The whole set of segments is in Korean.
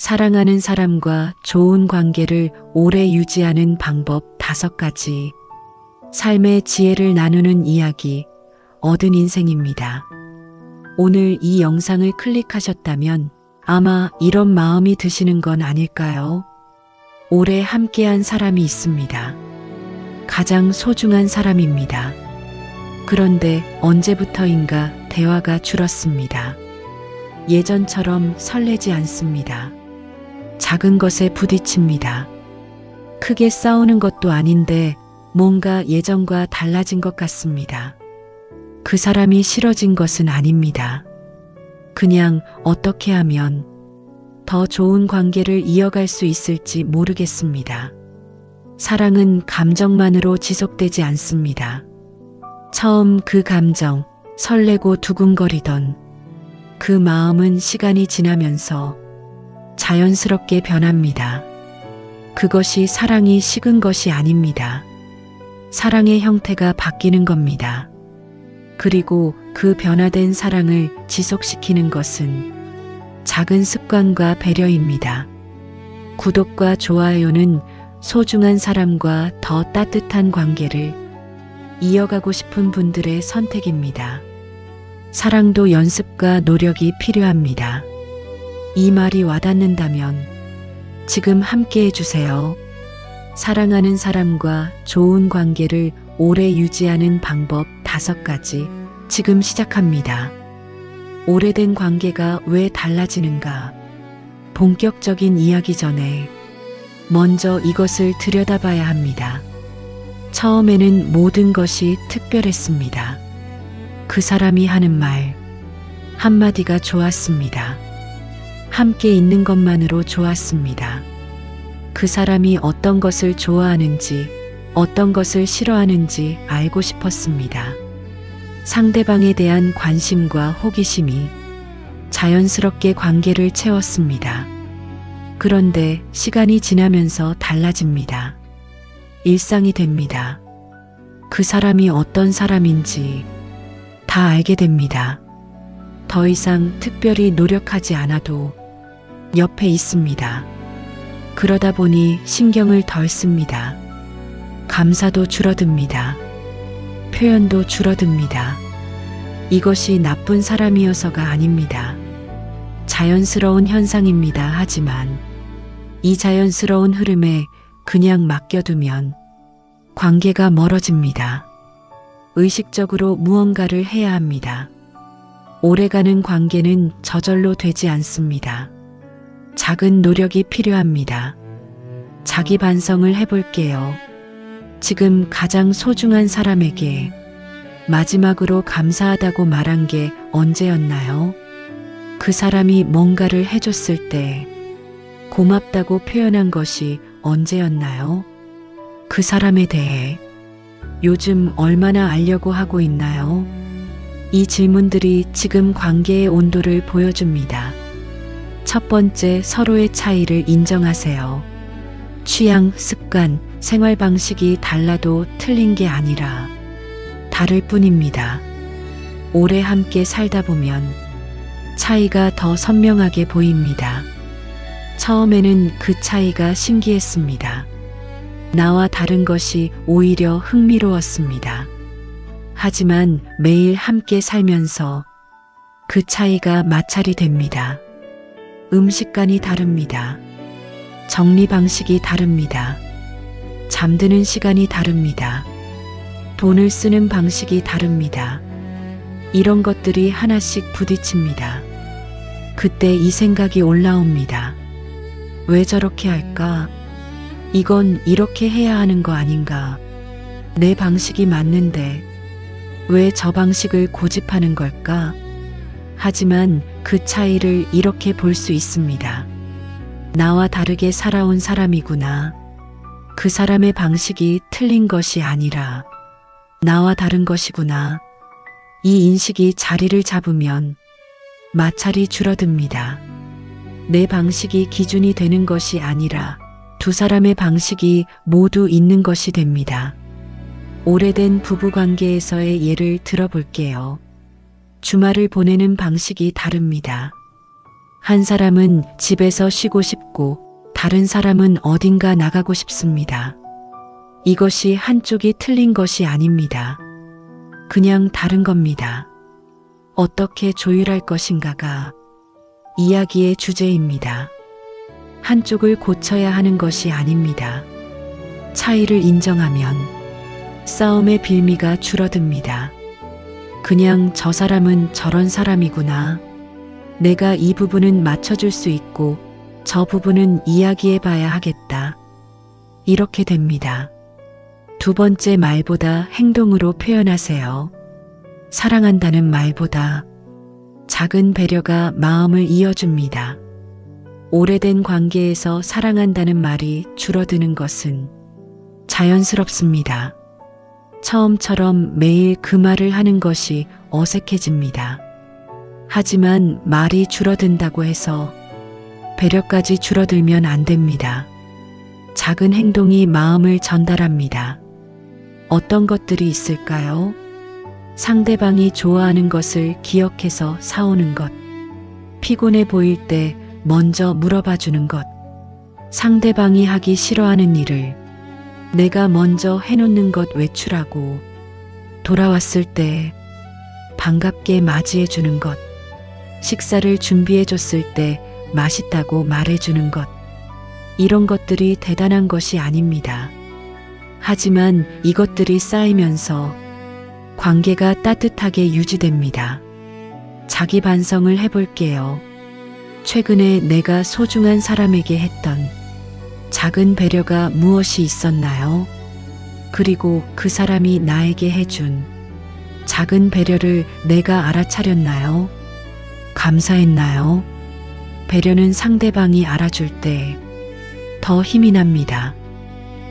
사랑하는 사람과 좋은 관계를 오래 유지하는 방법 5가지. 삶의 지혜를 나누는 이야기, 얻은 인생입니다. 오늘 이 영상을 클릭하셨다면 아마 이런 마음이 드시는 건 아닐까요? 오래 함께한 사람이 있습니다. 가장 소중한 사람입니다. 그런데 언제부터인가 대화가 줄었습니다. 예전처럼 설레지 않습니다. 작은 것에 부딪힙니다. 크게 싸우는 것도 아닌데 뭔가 예전과 달라진 것 같습니다. 그 사람이 싫어진 것은 아닙니다. 그냥 어떻게 하면 더 좋은 관계를 이어갈 수 있을지 모르겠습니다. 사랑은 감정만으로 지속되지 않습니다. 처음 그 감정, 설레고 두근거리던 그 마음은 시간이 지나면서 자연스럽게 변합니다. 그것이 사랑이 식은 것이 아닙니다. 사랑의 형태가 바뀌는 겁니다. 그리고 그 변화된 사랑을 지속시키는 것은 작은 습관과 배려입니다. 구독과 좋아요는 소중한 사람과 더 따뜻한 관계를 이어가고 싶은 분들의 선택입니다. 사랑도 연습과 노력이 필요합니다. 이 말이 와닿는다면 지금 함께 해주세요. 사랑하는 사람과 좋은 관계를 오래 유지하는 방법 5가지. 지금 시작합니다. 오래된 관계가 왜 달라지는가? 본격적인 이야기 전에 먼저 이것을 들여다봐야 합니다. 처음에는 모든 것이 특별했습니다. 그 사람이 하는 말 한마디가 좋았습니다. 함께 있는 것만으로 좋았습니다. 그 사람이 어떤 것을 좋아하는지, 어떤 것을 싫어하는지 알고 싶었습니다. 상대방에 대한 관심과 호기심이 자연스럽게 관계를 채웠습니다. 그런데 시간이 지나면서 달라집니다. 일상이 됩니다. 그 사람이 어떤 사람인지 다 알게 됩니다. 더 이상 특별히 노력하지 않아도 옆에 있습니다. 그러다 보니 신경을 덜 씁니다. 감사도 줄어듭니다. 표현도 줄어듭니다. 이것이 나쁜 사람이어서가 아닙니다. 자연스러운 현상입니다. 하지만 이 자연스러운 흐름에 그냥 맡겨두면 관계가 멀어집니다. 의식적으로 무언가를 해야 합니다. 오래가는 관계는 저절로 되지 않습니다. 작은 노력이 필요합니다. 자기 반성을 해볼게요. 지금 가장 소중한 사람에게 마지막으로 감사하다고 말한 게 언제였나요? 그 사람이 뭔가를 해줬을 때 고맙다고 표현한 것이 언제였나요? 그 사람에 대해 요즘 얼마나 알려고 하고 있나요? 이 질문들이 지금 관계의 온도를 보여줍니다. 첫 번째, 서로의 차이를 인정하세요. 취향, 습관, 생활 방식이 달라도 틀린 게 아니라 다를 뿐입니다. 오래 함께 살다 보면 차이가 더 선명하게 보입니다. 처음에는 그 차이가 신기했습니다. 나와 다른 것이 오히려 흥미로웠습니다. 하지만 매일 함께 살면서 그 차이가 마찰이 됩니다. 음식관이 다릅니다. 정리 방식이 다릅니다. 잠드는 시간이 다릅니다. 돈을 쓰는 방식이 다릅니다. 이런 것들이 하나씩 부딪힙니다. 그때 이 생각이 올라옵니다. 왜 저렇게 할까? 이건 이렇게 해야 하는 거 아닌가? 내 방식이 맞는데 왜 저 방식을 고집하는 걸까? 하지만 그 차이를 이렇게 볼 수 있습니다. 나와 다르게 살아온 사람이구나. 그 사람의 방식이 틀린 것이 아니라 나와 다른 것이구나. 이 인식이 자리를 잡으면 마찰이 줄어듭니다. 내 방식이 기준이 되는 것이 아니라 두 사람의 방식이 모두 있는 것이 됩니다. 오래된 부부관계에서의 예를 들어볼게요. 주말을 보내는 방식이 다릅니다. 한 사람은 집에서 쉬고 싶고 다른 사람은 어딘가 나가고 싶습니다. 이것이 한쪽이 틀린 것이 아닙니다. 그냥 다른 겁니다. 어떻게 조율할 것인가가 이야기의 주제입니다. 한쪽을 고쳐야 하는 것이 아닙니다. 차이를 인정하면 싸움의 빌미가 줄어듭니다. 그냥 저 사람은 저런 사람이구나. 내가 이 부분은 맞춰줄 수 있고 저 부분은 이야기해 봐야 하겠다. 이렇게 됩니다. 두 번째 말보다 행동으로 표현하세요. 사랑한다는 말보다 작은 배려가 마음을 이어줍니다. 오래된 관계에서 사랑한다는 말이 줄어드는 것은 자연스럽습니다. 처음처럼 매일 그 말을 하는 것이 어색해집니다. 하지만 말이 줄어든다고 해서 배려까지 줄어들면 안 됩니다. 작은 행동이 마음을 전달합니다. 어떤 것들이 있을까요? 상대방이 좋아하는 것을 기억해서 사오는 것, 피곤해 보일 때 먼저 물어봐 주는 것, 상대방이 하기 싫어하는 일을 내가 먼저 해놓는 것 외출하고 돌아왔을 때 반갑게 맞이해 주는 것, 식사를 준비해 줬을 때 맛있다고 말해 주는 것, 이런 것들이 대단한 것이 아닙니다. 하지만 이것들이 쌓이면서 관계가 따뜻하게 유지됩니다. 자기 반성을 해볼게요. 최근에 내가 소중한 사람에게 했던 작은 배려가 무엇이 있었나요? 그리고 그 사람이 나에게 해준 작은 배려를 내가 알아차렸나요? 감사했나요? 배려는 상대방이 알아줄 때 더 힘이 납니다.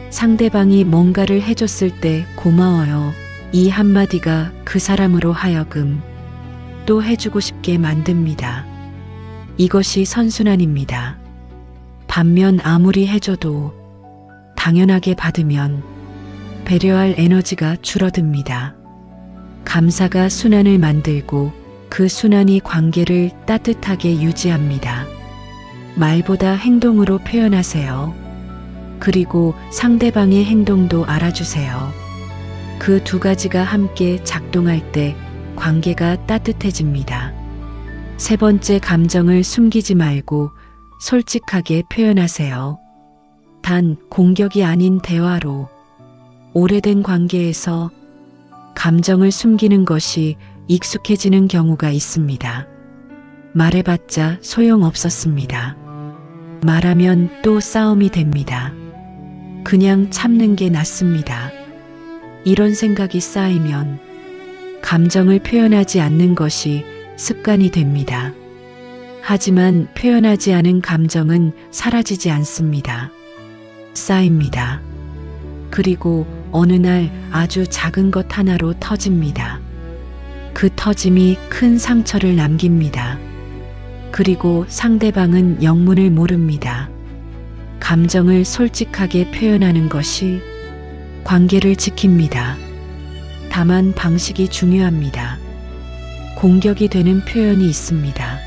상대방이 뭔가를 해줬을 때 고마워요. 이 한마디가 그 사람으로 하여금 또 해주고 싶게 만듭니다. 이것이 선순환입니다. 반면 아무리 해줘도 당연하게 받으면 배려할 에너지가 줄어듭니다. 감사가 순환을 만들고 그 순환이 관계를 따뜻하게 유지합니다. 말보다 행동으로 표현하세요. 그리고 상대방의 행동도 알아주세요. 그 두 가지가 함께 작동할 때 관계가 따뜻해집니다. 세 번째, 감정을 숨기지 말고 솔직하게 표현하세요. 단 공격이 아닌 대화로. 오래된 관계에서 감정을 숨기는 것이 익숙해지는 경우가 있습니다. 말해봤자 소용없었습니다. 말하면 또 싸움이 됩니다. 그냥 참는 게 낫습니다. 이런 생각이 쌓이면 감정을 표현하지 않는 것이 습관이 됩니다. 하지만 표현하지 않은 감정은 사라지지 않습니다. 쌓입니다. 그리고 어느 날 아주 작은 것 하나로 터집니다. 그 터짐이 큰 상처를 남깁니다. 그리고 상대방은 영문을 모릅니다. 감정을 솔직하게 표현하는 것이 관계를 지킵니다. 다만 방식이 중요합니다. 공격이 되는 표현이 있습니다.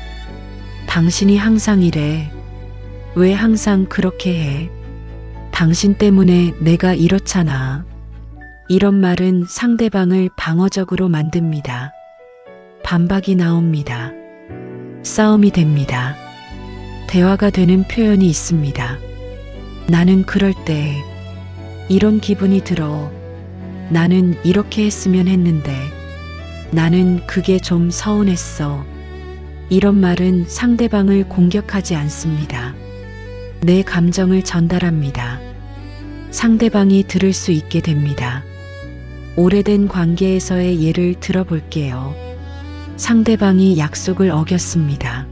당신이 항상 이래. 왜 항상 그렇게 해? 당신 때문에 내가 이렇잖아. 이런 말은 상대방을 방어적으로 만듭니다. 반박이 나옵니다. 싸움이 됩니다. 대화가 되는 표현이 있습니다. 나는 그럴 때 이런 기분이 들어. 나는 이렇게 했으면 했는데. 나는 그게 좀 서운했어. 이런 말은 상대방을 공격하지 않습니다. 내 감정을 전달합니다. 상대방이 들을 수 있게 됩니다. 오래된 관계에서의 예를 들어볼게요. 상대방이 약속을 어겼습니다.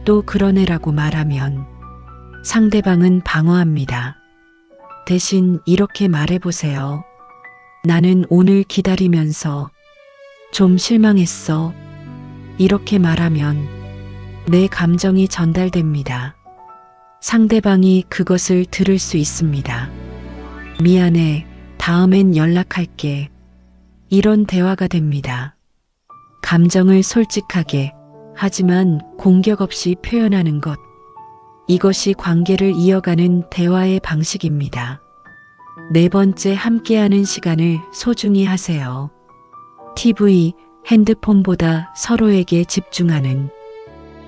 또 그러네라고 말하면 상대방은 방어합니다. 대신 이렇게 말해보세요. 나는 오늘 기다리면서 좀 실망했어. 이렇게 말하면 내 감정이 전달됩니다. 상대방이 그것을 들을 수 있습니다. 미안해. 다음엔 연락할게. 이런 대화가 됩니다. 감정을 솔직하게 하지만 공격 없이 표현하는 것. 이것이 관계를 이어가는 대화의 방식입니다. 네 번째, 함께하는 시간을 소중히 하세요. TV, 핸드폰보다 서로에게 집중하는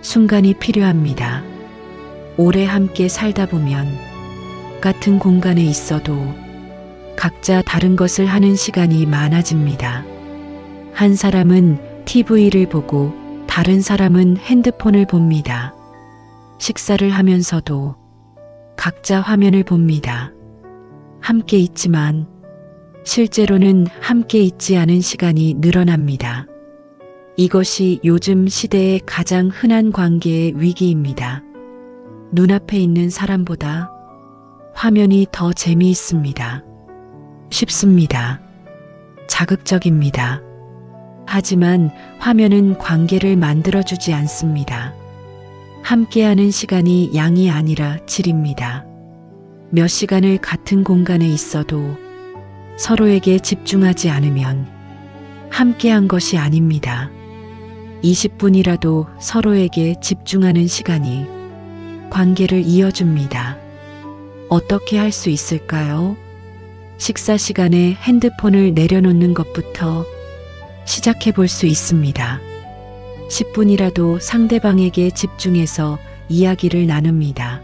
순간이 필요합니다. 오래 함께 살다 보면 같은 공간에 있어도 각자 다른 것을 하는 시간이 많아집니다. 한 사람은 TV를 보고 다른 사람은 핸드폰을 봅니다. 식사를 하면서도 각자 화면을 봅니다. 함께 있지만 실제로는 함께 있지 않은 시간이 늘어납니다. 이것이 요즘 시대의 가장 흔한 관계의 위기입니다. 눈앞에 있는 사람보다 화면이 더 재미있습니다. 쉽습니다. 자극적입니다. 하지만 화면은 관계를 만들어주지 않습니다. 함께하는 시간이 양이 아니라 질입니다. 몇 시간을 같은 공간에 있어도 서로에게 집중하지 않으면 함께한 것이 아닙니다. 20분이라도 서로에게 집중하는 시간이 관계를 이어줍니다. 어떻게 할 수 있을까요? 식사 시간에 핸드폰을 내려놓는 것부터 시작해 볼 수 있습니다. 10분이라도 상대방에게 집중해서 이야기를 나눕니다.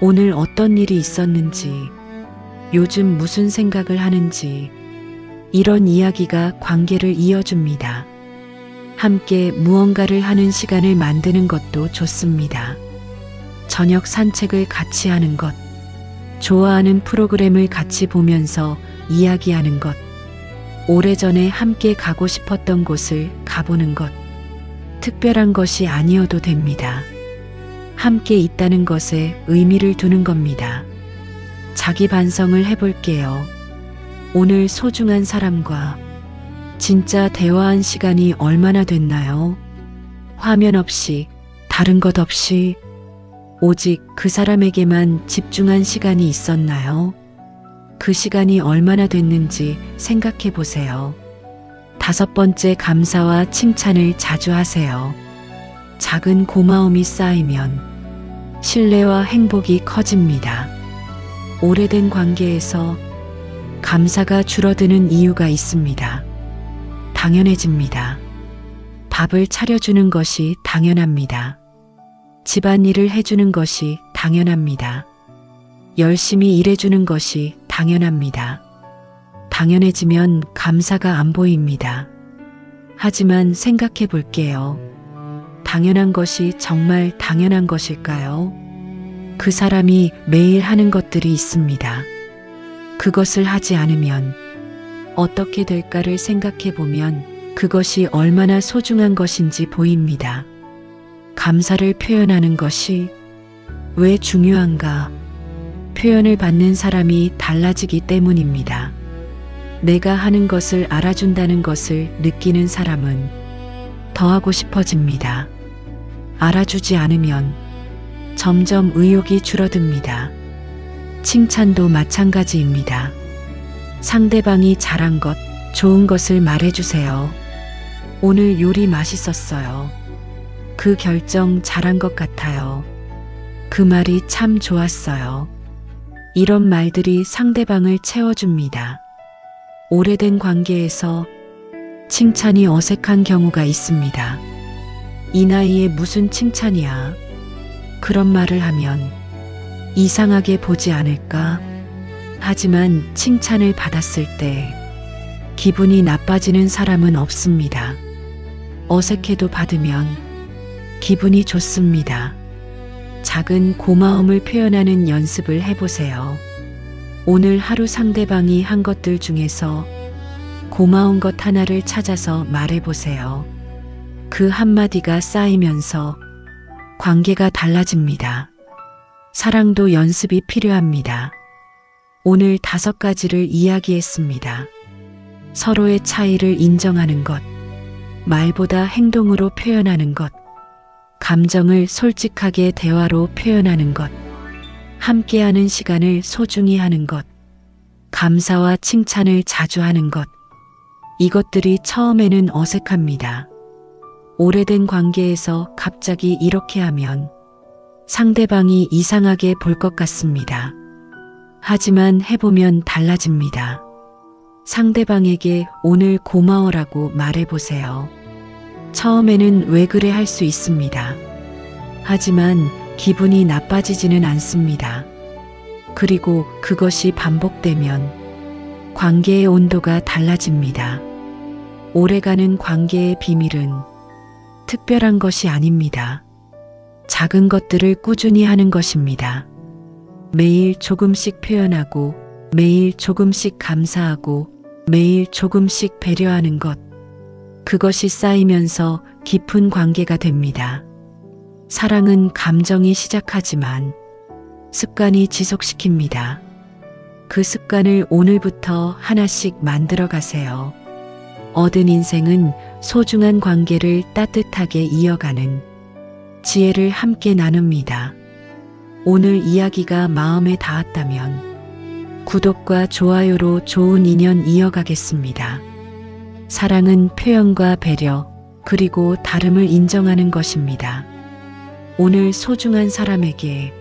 오늘 어떤 일이 있었는지, 요즘 무슨 생각을 하는지, 이런 이야기가 관계를 이어줍니다. 함께 무언가를 하는 시간을 만드는 것도 좋습니다. 저녁 산책을 같이 하는 것, 좋아하는 프로그램을 같이 보면서 이야기하는 것, 오래전에 함께 가고 싶었던 곳을 가보는 것, 특별한 것이 아니어도 됩니다. 함께 있다는 것에 의미를 두는 겁니다. 자기 반성을 해볼게요. 오늘 소중한 사람과 진짜 대화한 시간이 얼마나 됐나요? 화면 없이, 다른 것 없이, 오직 그 사람에게만 집중한 시간이 있었나요? 그 시간이 얼마나 됐는지 생각해 보세요. 5번째, 감사와 칭찬을 자주 하세요. 작은 고마움이 쌓이면 신뢰와 행복이 커집니다. 오래된 관계에서 감사가 줄어드는 이유가 있습니다. 당연해집니다. 밥을 차려주는 것이 당연합니다. 집안일을 해주는 것이 당연합니다. 열심히 일해주는 것이 당연합니다. 당연해지면 감사가 안 보입니다. 하지만 생각해 볼게요. 당연한 것이 정말 당연한 것일까요? 그 사람이 매일 하는 것들이 있습니다. 그것을 하지 않으면 어떻게 될까를 생각해 보면 그것이 얼마나 소중한 것인지 보입니다. 감사를 표현하는 것이 왜 중요한가? 표현을 받는 사람이 달라지기 때문입니다. 내가 하는 것을 알아준다는 것을 느끼는 사람은 더 하고 싶어집니다. 알아주지 않으면 점점 의욕이 줄어듭니다. 칭찬도 마찬가지입니다. 상대방이 잘한 것, 좋은 것을 말해주세요. 오늘 요리 맛있었어요. 그 결정 잘한 것 같아요. 그 말이 참 좋았어요. 이런 말들이 상대방을 채워줍니다. 오래된 관계에서 칭찬이 어색한 경우가 있습니다. 이 나이에 무슨 칭찬이야? 그런 말을 하면 이상하게 보지 않을까? 하지만 칭찬을 받았을 때 기분이 나빠지는 사람은 없습니다. 어색해도 받으면 기분이 좋습니다. 작은 고마움을 표현하는 연습을 해보세요. 오늘 하루 상대방이 한 것들 중에서 고마운 것 하나를 찾아서 말해보세요. 그 한마디가 쌓이면서 관계가 달라집니다. 사랑도 연습이 필요합니다. 오늘 5가지를 이야기했습니다. 서로의 차이를 인정하는 것, 말보다 행동으로 표현하는 것, 감정을 솔직하게 대화로 표현하는 것, 함께하는 시간을 소중히 하는 것, 감사와 칭찬을 자주 하는 것. 이것들이 처음에는 어색합니다. 오래된 관계에서 갑자기 이렇게 하면 상대방이 이상하게 볼 것 같습니다. 하지만 해보면 달라집니다. 상대방에게 오늘 고마워라고 말해보세요. 처음에는 왜 그래 할 수 있습니다. 하지만 기분이 나빠지지는 않습니다. 그리고 그것이 반복되면 관계의 온도가 달라집니다. 오래가는 관계의 비밀은 특별한 것이 아닙니다. 작은 것들을 꾸준히 하는 것입니다. 매일 조금씩 표현하고, 매일 조금씩 감사하고, 매일 조금씩 배려하는 것. 그것이 쌓이면서 깊은 관계가 됩니다. 사랑은 감정이 시작하지만 습관이 지속시킵니다. 그 습관을 오늘부터 하나씩 만들어 가세요. 얻은 인생은 소중한 관계를 따뜻하게 이어가는 지혜를 함께 나눕니다. 오늘 이야기가 마음에 닿았다면 구독과 좋아요로 좋은 인연 이어가겠습니다. 사랑은 표현과 배려, 그리고 다름을 인정하는 것입니다. 오늘 소중한 사람에게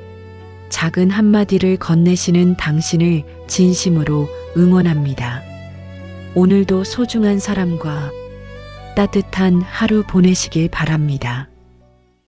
작은 한마디를 건네시는 당신을 진심으로 응원합니다. 오늘도 소중한 사람과 따뜻한 하루 보내시길 바랍니다.